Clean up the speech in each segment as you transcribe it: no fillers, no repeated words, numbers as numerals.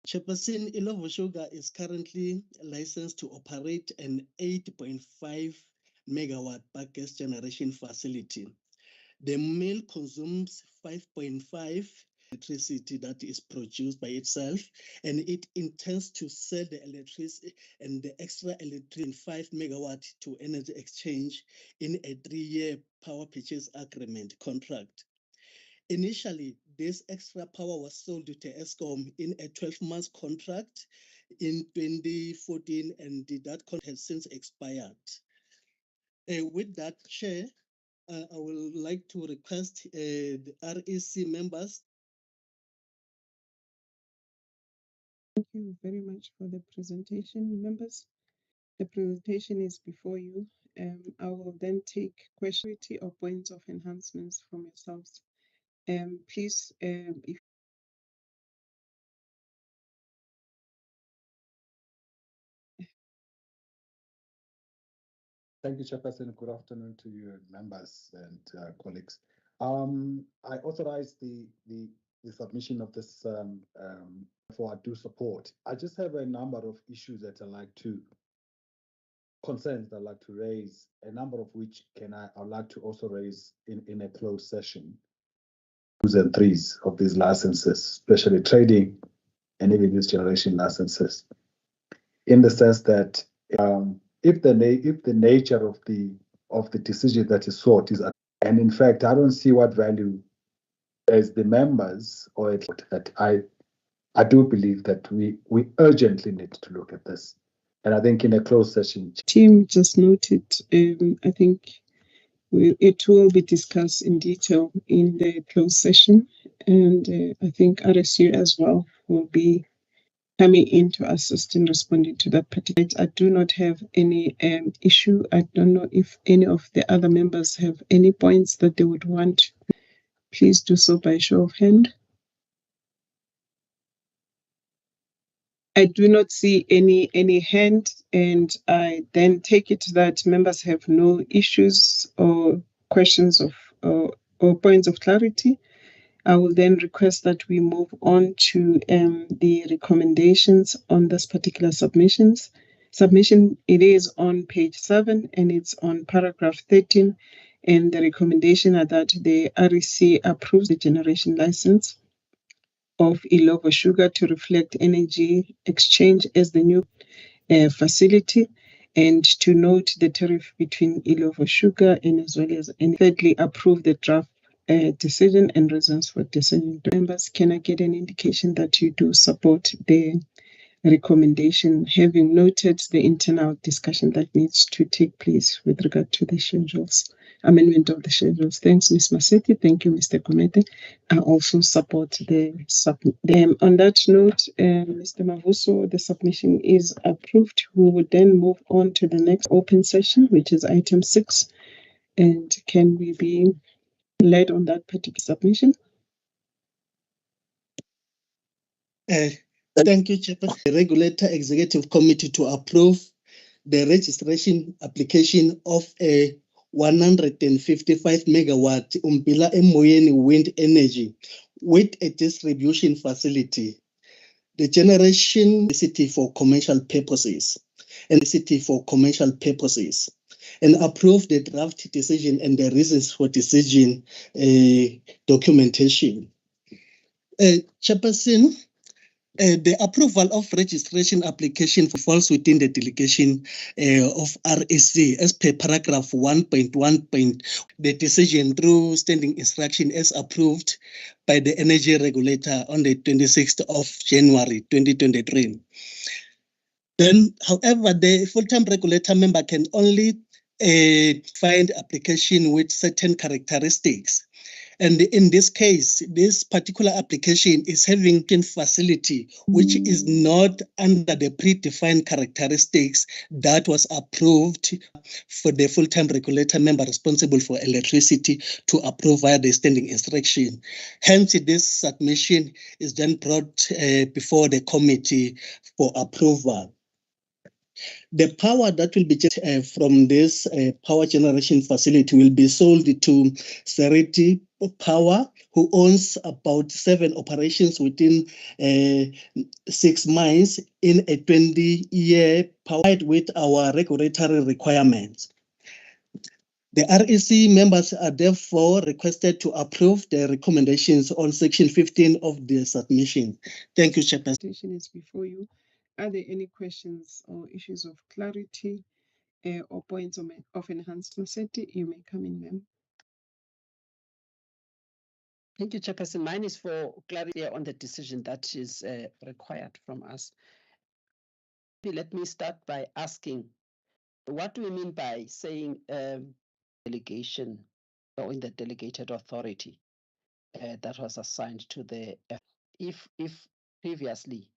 Chairperson, Ilovo Sugar is currently licensed to operate an 8.5 megawatt biogas generation facility. The mill consumes 5.5 electricity that is produced by itself, and it intends to sell the electricity and the extra electricity 5 megawatt to Energy Exchange in a 3-year power purchase agreement contract. Initially, this extra power was sold to Eskom in a 12-month contract in 2014, and that contract has since expired. With that, Chair, I would like to request the REC members. Thank you very much for the presentation, members. The presentation is before you. I will then take questions or points of enhancements from yourselves. Please, if Thank you, Chairperson. Good afternoon to you, members and colleagues. I authorize the submission of this for I do support. I just have a number of issues that concerns I'd like to raise, a number of which I'd like to also raise in a closed session. 2s and 3s of these licenses, especially trading and even use generation licenses, in the sense that if the nature of the decision that is sought is, and in fact, I don't see what value as the members or that I do believe that we urgently need to look at this, and I think in a closed session. Team just noted. I think it will be discussed in detail in the closed session, and I think RSU as well will be coming in to assist in responding to that particular. I do not have any issue. I don't know if any of the other members have any points that they would want. Please do so by show of hand. I do not see any hand, and I then take it that members have no issues or questions of or points of clarity. I will then request that we move on to the recommendations on this particular submission. It is on page 7 and it's on paragraph 13. And the recommendation are that the REC approves the generation license of Ilovo Sugar to reflect Energy Exchange as the new facility, and to note the tariff between Ilovo Sugar and as well as, and thirdly, approve the draft decision and reasons for decision. Members, can I get an indication that you do support the recommendation, having noted the internal discussion that needs to take place with regard to the schedules, amendment of the schedules? Thanks, Ms. Masetti. Thank you, Mr. Komete. I also support the submission. On that note, Mr. Mavuso, the submission is approved. We would then move on to the next open session, which is item 6. And can we be led on that particular submission? Thank you, Chairperson. The Regulator Executive Committee to approve the registration application of a 155 megawatt Umbila Emoyeni wind energy with a distribution facility. The generation city for commercial purposes and approve the draft decision and the reasons for decision documentation. Chairperson, the approval of registration application falls within the delegation of REC as per paragraph 1.1. The decision through standing instruction as approved by the Energy Regulator on the 26th of January 2023. Then, however, the full-time regulator member can only find application with certain characteristics. And in this case, this particular application is having a facility which is not under the predefined characteristics that was approved for the full-time regulator member responsible for electricity to approve via the standing instruction. Hence, this submission is then brought before the committee for approval. The power that will be from this power generation facility will be sold to Seriti Power, who owns about 7 operations within 6 mines in a 20-year power with our regulatory requirements. The REC members are therefore requested to approve the recommendations on section 15 of the submission. Thank you, Chairperson. Is before you. Are there any questions or issues of clarity or points of enhancement? Maseti, you may come in, ma'am. Thank you, Chairperson. Mine is for clarity on the decision that is required from us. Let me start by asking, what do we mean by saying delegation or in the delegated authority that was assigned to the if previously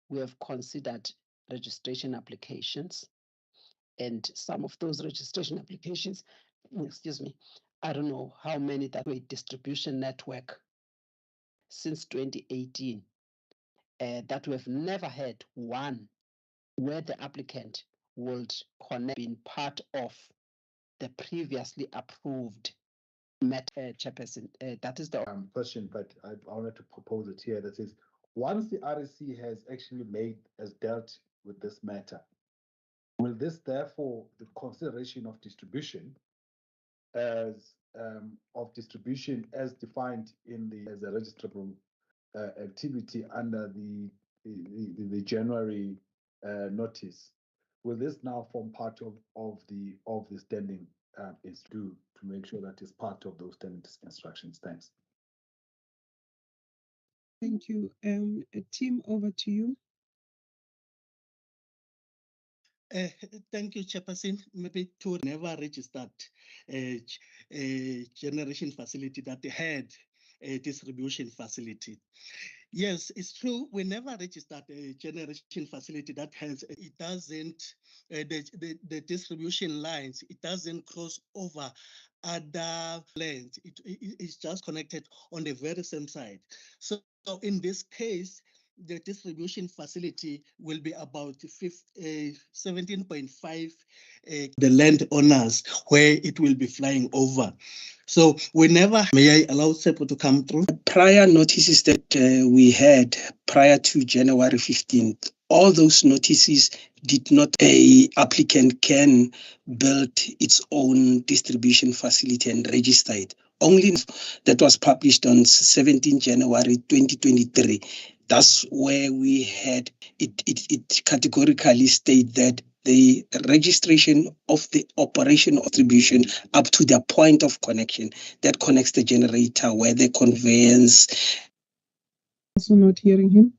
we have considered registration applications, and some of those registration applications, excuse me, I don't know how many that were distribution network since 2018, that we have never had one where the applicant would connect being part of the previously approved chairperson. That is the question, but I wanted to propose it here. That is, once the REC has dealt with this matter, will this therefore the consideration of distribution as defined in as a registrable activity under the January notice, will this now form part of the standing to make sure that it's part of those standing instructions? Thanks. Thank you. Team, over to you. Thank you, Chairperson. Maybe to never registered a generation facility that had a distribution facility. Yes, it's true. We never registered a generation facility that has, it doesn't, the distribution lines, it doesn't cross over other lanes. It's just connected on the very same side. So in this case, the distribution facility will be about 17.5 the landowners where it will be flying over. So we never, may I allow SEPO to come through? Prior notices that we had prior to January 15th, all those notices did not, a applicant can build its own distribution facility and register it. Only that was published on 17 January 2023. That's where we had it categorically state that the registration of the operation of distribution up to the point of connection that connects the generator where the conveyance. Also not hearing him.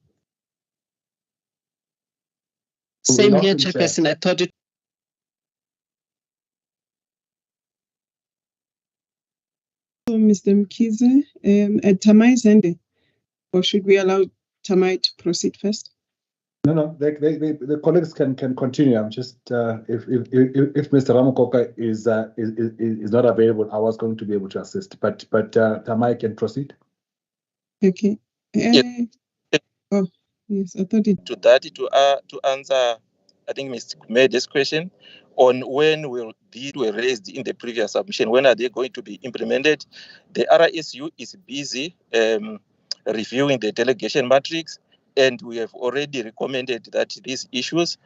Same here, Chairperson. I thought it. So, Mr. Mkhize, at Tamai's end, or should we allow Tamai to proceed first? No. The colleagues can continue. I'm just if Mr. Ramokoka is not available, I was going to be able to assist. But Tamai can proceed. Okay. Oh yes, I thought it. To answer, I think Mr. made this question on when will these were raised in the previous submission. When are they going to be implemented? The RISU is busy reviewing the delegation matrix, and we have already recommended that these issues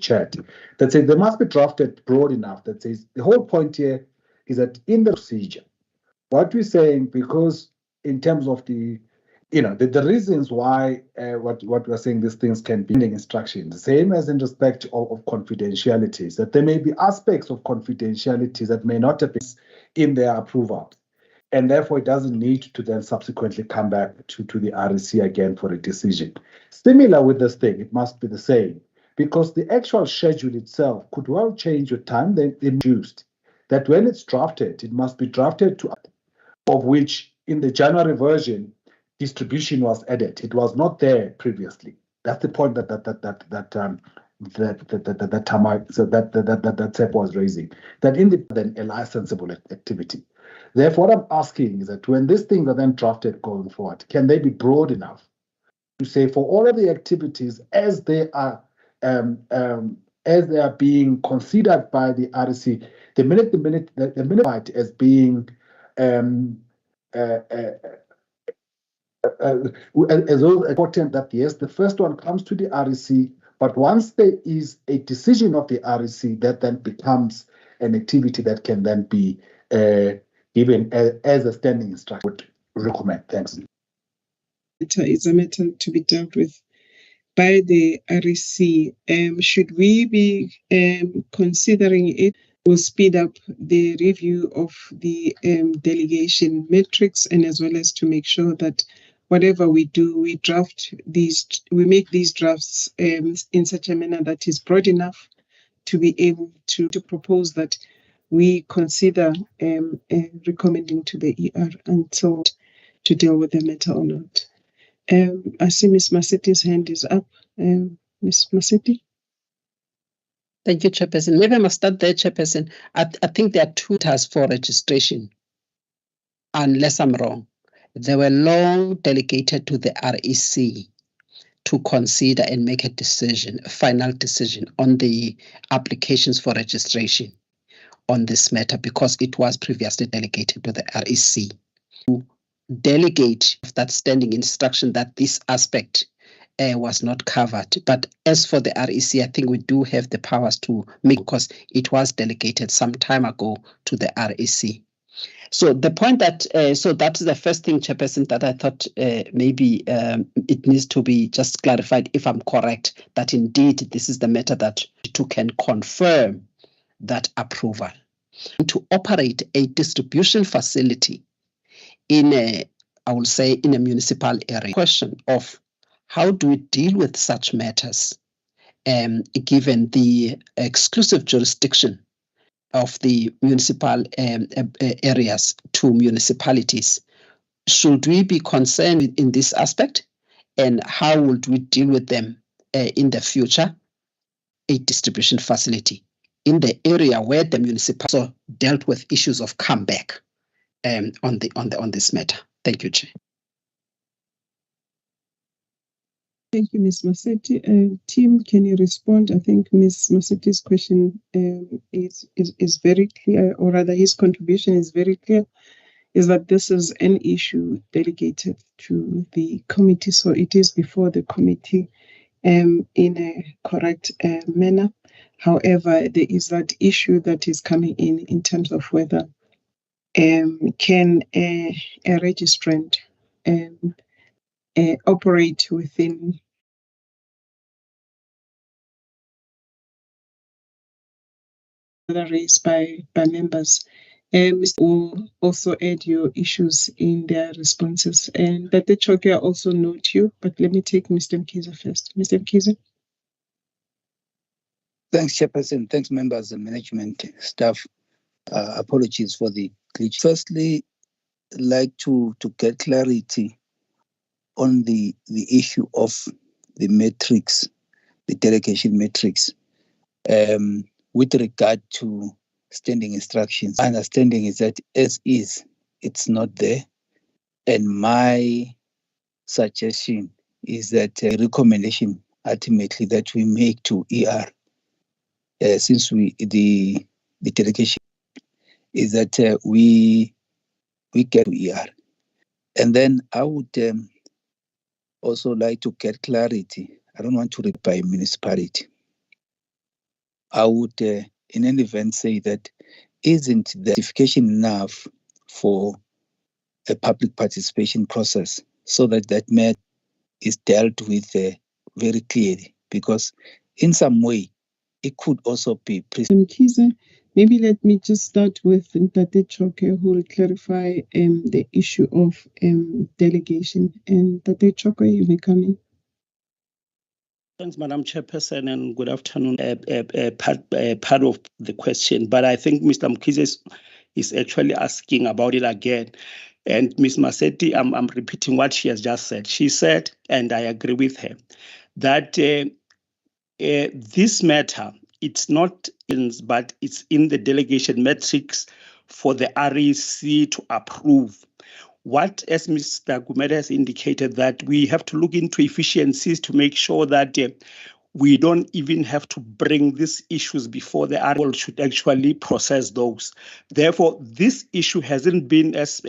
chat that says they must be drafted broad enough. That says the whole point here is that in the procedure, what we're saying, because in terms of the reasons why what we're saying, these things can be instructions, the same as in respect of confidentialities, that there may be aspects of confidentialities that may not have been in their approval. And therefore, it doesn't need to then subsequently come back to the REC again for a decision. Similar with this thing, it must be the same, because the actual schedule itself could well change with time. They used that when it's drafted, it must be drafted to, of which in the January version, distribution was added. It was not there previously. That's the point that SEP was raising. That in then a licensable activity. Therefore, what I'm asking is that when these things are then drafted going forward, can they be broad enough to say for all of the activities as they are being considered by the REC, the minute as being as those important that yes, the first one comes to the REC, but once there is a decision of the REC, that then becomes an activity that can then be given as a standing instruction. Would recommend. Thanks. It's a matter to be dealt with by the REC. Should we be considering it will speed up the review of the delegation metrics, and as well as to make sure that whatever we do, we make these drafts in such a manner that is broad enough to be able to propose that we consider recommending to the ER until to deal with the matter or not. I see Ms. Maseti's hand is up. Ms. Maseti? Thank you, Chairperson. Maybe I must start there, Chairperson. I think there are 2 tasks for registration, unless I'm wrong. They were long delegated to the REC to consider and make a final decision on the applications for registration on this matter, because it was previously delegated to the REC. To delegate that standing instruction that this aspect was not covered. But as for the REC, I think we do have the powers to make, because it was delegated some time ago to the REC. So the point that, so that's the first thing, Chairperson, that I thought maybe it needs to be just clarified, if I'm correct, that indeed this is the matter that you can confirm that approval. To operate a distribution facility in a, I will say, in a municipal area. Question of how do we deal with such matters, given the exclusive jurisdiction of the municipal areas to municipalities? Should we be concerned in this aspect, and how would we deal with them in the future? A distribution facility in the area where the municipality dealt with issues of comeback on this matter. Thank you, Chair. Thank you, Ms. Maseti. Tim, can you respond? I think Ms. Maseti's question is very clear, or rather his contribution is very clear, is that this is an issue delegated to the committee, so it is before the committee in a correct manner. However, there is that issue that is coming in terms of whether can a registrant operate within raised by members. Will also add your issues in their responses. And Dr. Choke, I also note you, but let me take Mr. Mkiza first. Mr. Mkiza. Thanks, Chairperson. Thanks, members and management staff. Apologies for the glitch. Firstly, I'd like to get clarity on the issue of the metrics, the delegation metrics, with regard to standing instructions. My understanding is that as is, it's not there. And my suggestion is that a recommendation ultimately that we make to ER, since the delegation is that we get to ER. And then I would also like to get clarity. I don't want to read by municipality. I would, in any event, say that isn't the certification enough for a public participation process, so that matter is dealt with very clearly, because in some way it could also be. Mkiza, maybe let me just start with Ntate Choke, who will clarify the issue of delegation. And Ntate Choke, you may come in. Thanks, Madam Chairperson, and good afternoon. Part of the question, but I think Mr. Mkiza is actually asking about it again. And Ms. Maseti, I'm repeating what she has just said. She said, and I agree with her, that this matter, it's not in, but it's in the delegation metrics for the REC to approve. what, as Mr. Gumede has indicated, that we have to look into efficiencies to make sure that we don't even have to bring these issues before the RL should actually process those. Therefore, this issue hasn't been, as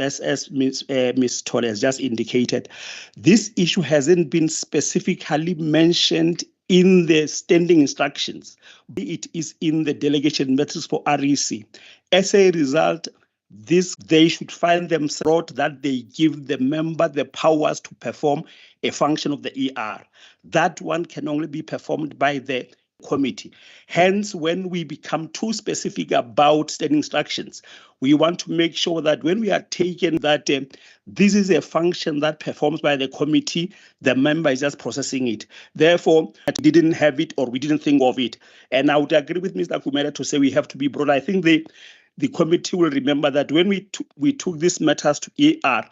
Ms. Todd has just indicated, this issue hasn't been specifically mentioned in the standing instructions. It is in the delegation matters for REC. As a result, they should find themselves that they give the member the powers to perform a function of the ER. That one can only be performed by the committee. Hence, when we become too specific about standing instructions, we want to make sure that when we are taking that this is a function that performs by the committee, the member is just processing it. Therefore, we didn't have it or we didn't think of it. And I would agree with Mr. Kumeda to say we have to be broad. I think the committee will remember that when we took these matters to ER,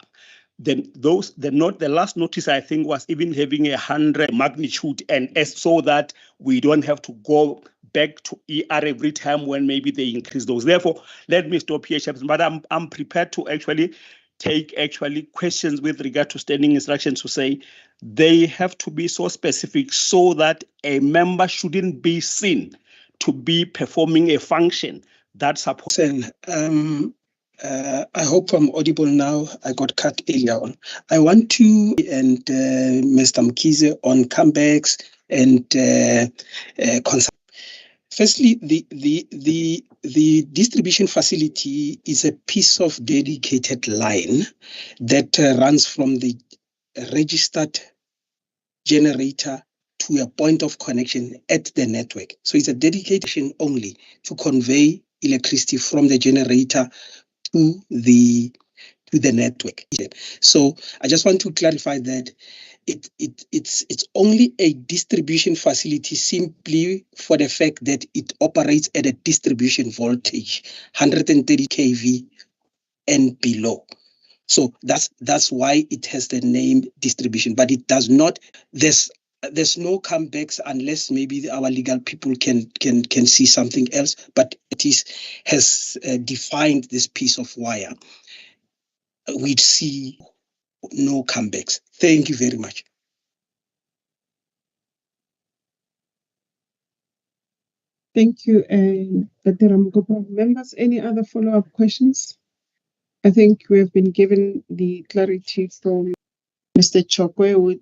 then the last notice I think was even having 100 magnitude, and so that we don't have to go back to ER every time when maybe they increase those. Therefore, let me stop here, Chairperson, but I'm prepared to actually take questions with regard to standing instructions to say they have to be so specific so that a member shouldn't be seen to be performing a function that supports. I hope I'm audible now. I got cut earlier on. I want to, and Mr. Mkhize on comebacks and firstly, the distribution facility is a piece of dedicated line that runs from the registered generator to a point of connection at the network. So it's a dedication only to convey electricity from the generator to the network. So I just want to clarify that it's only a distribution facility simply for the fact that it operates at a distribution voltage, 130 kV and below. So that's why it has the name distribution, but it does not. There's no comebacks unless maybe our legal people can see something else. But it has defined this piece of wire. We see no comebacks. Thank you very much. Thank you, Dr. Ramgopa. Members, any other follow-up questions? I think we have been given the clarity from Mr. Chokwe with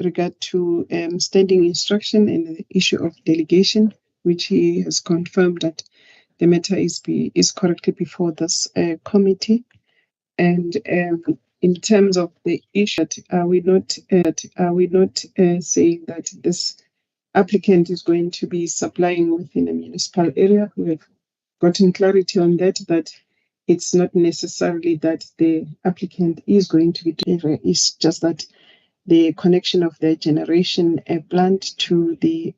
regard to standing instruction and the issue of delegation, which he has confirmed that the matter is correctly before this committee. And in terms of the issue, are we not saying that this applicant is going to be supplying within a municipal area? We have gotten clarity on that it's not necessarily that the applicant is going to be doing. It's just that the connection of the generation plant to the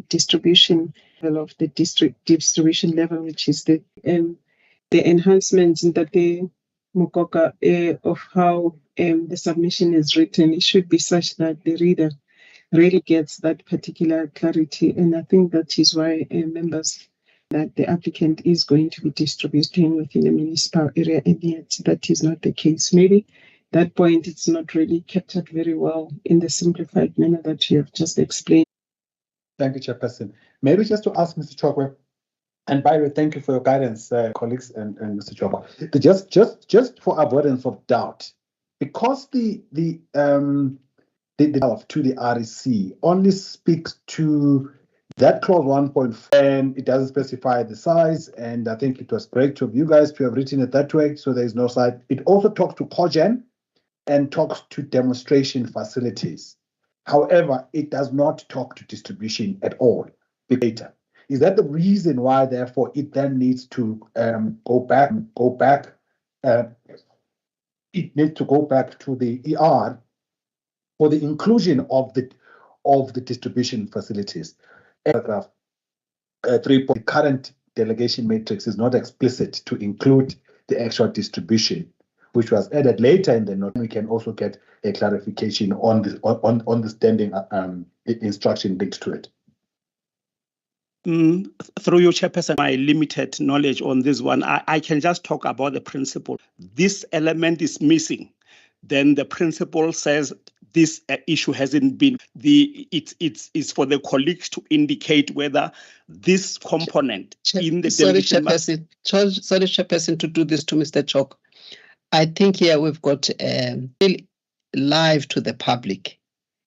distribution level of the distribution level, which is the enhancements that the Mukoka of how the submission is written. It should be such that the reader really gets that particular clarity, and I think that is why members that the applicant is going to be distributing within a municipal area, and yet that is not the case. Maybe that point it's not really captured very well in the simplified manner that you have just explained. Thank you, Chairperson. Maybe just to ask Mr. Chokwe, and by the way, thank you for your guidance, colleagues, and Mr. Chokwe. Just for avoidance of doubt, because the to the REC only speaks to that clause 1.4, and it doesn't specify the size, and I think it was great of you guys to have written it that way, so there is no size. It also talks to cogen and talks to demonstration facilities. However, it does not talk to distribution at all. Later. Is that the reason why, therefore, it then needs to go back? It needs to go back to the ER for the inclusion of the distribution facilities. Paragraph 3. The current delegation matrix is not explicit to include the actual distribution, which was added later in the note. We can also get a clarification on the standing instruction linked to it. Through your Chairperson, my limited knowledge on this one, I can just talk about the principle. This element is missing. then the principal says this issue hasn't been it's for the colleagues to indicate whether this component in the delegation sorry, Chairperson, to do this to Mr. Chok. I think here we've got live to the public,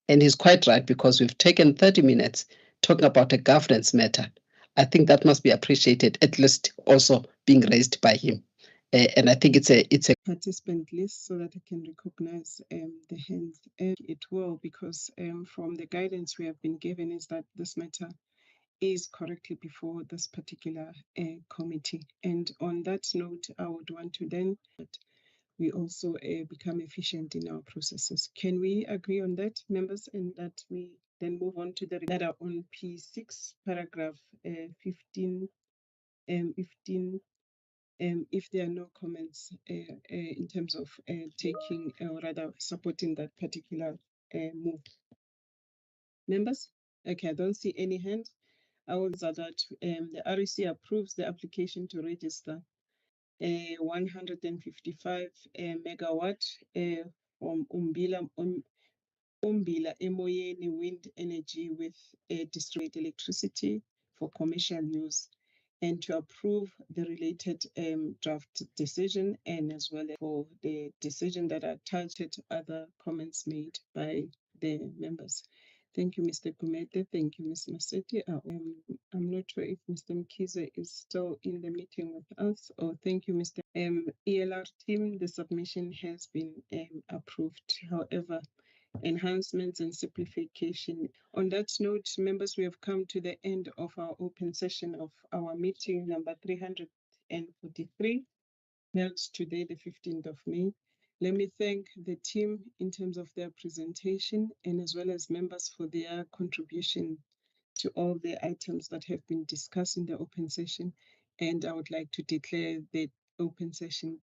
and he's quite right, because we've taken 30 minutes talking about a governance matter. I think that must be appreciated, at least also being raised by him. And I think it's a participant list so that I can recognize the hands. It will, because from the guidance we have been given is that this matter is correctly before this particular committee. And on that note, I would want to then we also become efficient in our processes. Can we agree on that, members, and that we then move on to the letter on P6, paragraph 15, if there are no comments in terms of taking or rather supporting that particular move. Members? Okay, I don't see any hand. I will say that the REC approves the application to register 155 megawatt from Umbila Emoyeni wind energy with distributed electricity for commercial use, and to approve the related draft decision, and as well as for the decision that attached other comments made by the members. Thank you, Mr. Gumede. Thank you, Ms. Maseti. I'm not sure if Mr. Mkize is still in the meeting with us. Or thank you, Mr. ELR team. The submission has been approved. However, enhancements and simplification. On that note, members, we have come to the end of our open session of our meeting number 343, held today, the 15th of May. Let me thank the team in terms of their presentation, and as well as members for their contribution to all the items that have been discussed in the open session. And I would like to declare the open session